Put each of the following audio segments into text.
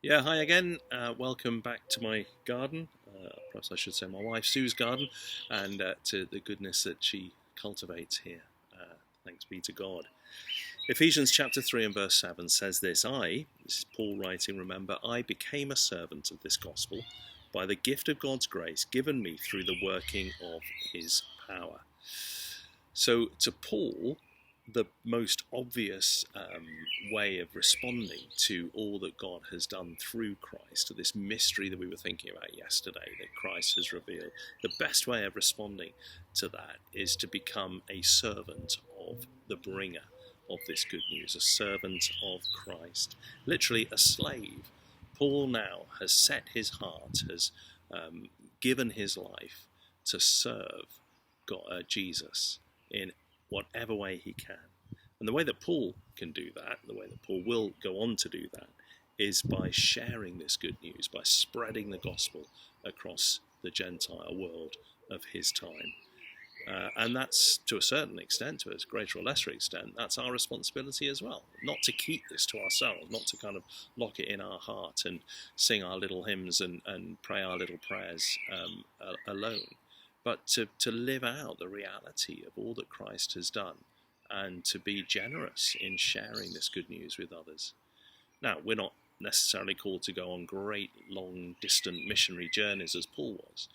Yeah, hi again. Welcome back to my garden. Perhaps I should say my wife Sue's garden, and to the goodness that she cultivates here. Thanks be to God. Ephesians chapter 3 and verse 7 says this is Paul writing, remember, I became a servant of this gospel by the gift of God's grace given me through the working of his power. So to Paul, the most obvious way of responding to all that God has done through Christ, to this mystery that we were thinking about yesterday, that Christ has revealed, the best way of responding to that is to become a servant of the bringer of this good news, a servant of Christ, literally a slave. Paul now has set his heart, has given his life to serve God, Jesus in whatever way he can. And the way that Paul can do that, the way that Paul will go on to do that, is by sharing this good news, by spreading the gospel across the Gentile world of his time. And that's, to a certain extent, to a greater or lesser extent, that's our responsibility as well. Not to keep this to ourselves, not to kind of lock it in our heart and sing our little hymns and pray our little prayers alone, but to live out the reality of all that Christ has done and to be generous in sharing this good news with others. Now, we're not necessarily called to go on great, long, distant missionary journeys as Paul was,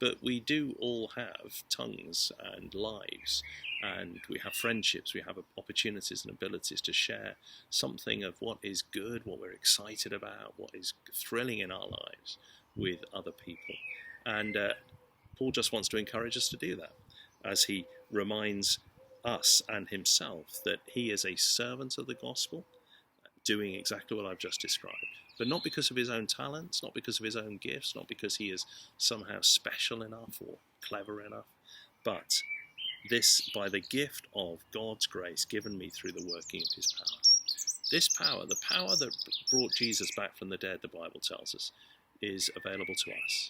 but we do all have tongues and lives, and we have friendships, we have opportunities and abilities to share something of what is good, what we're excited about, what is thrilling in our lives with other people. And Paul just wants to encourage us to do that, as he reminds us and himself that he is a servant of the gospel, doing exactly what I've just described, but not because of his own talents, not because of his own gifts, not because he is somehow special enough or clever enough, but this by the gift of God's grace given me through the working of his power. This power, the power that brought Jesus back from the dead, the Bible tells us, is available to us.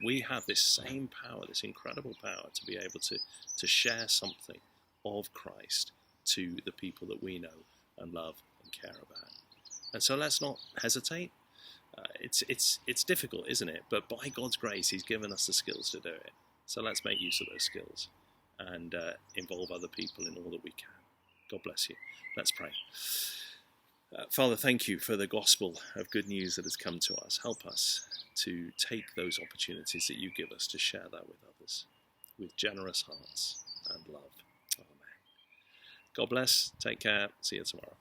We have this same power, this incredible power to be able to share something of Christ to the people that we know and love and care about. And so let's not hesitate. It's difficult, isn't it? But by God's grace, he's given us the skills to do it. So let's make use of those skills and involve other people in all that we can. God bless you. Let's pray. Father, thank you for the gospel of good news that has come to us. Help us to take those opportunities that you give us to share that with others, with generous hearts and love. Amen. God bless. Take care. See you tomorrow.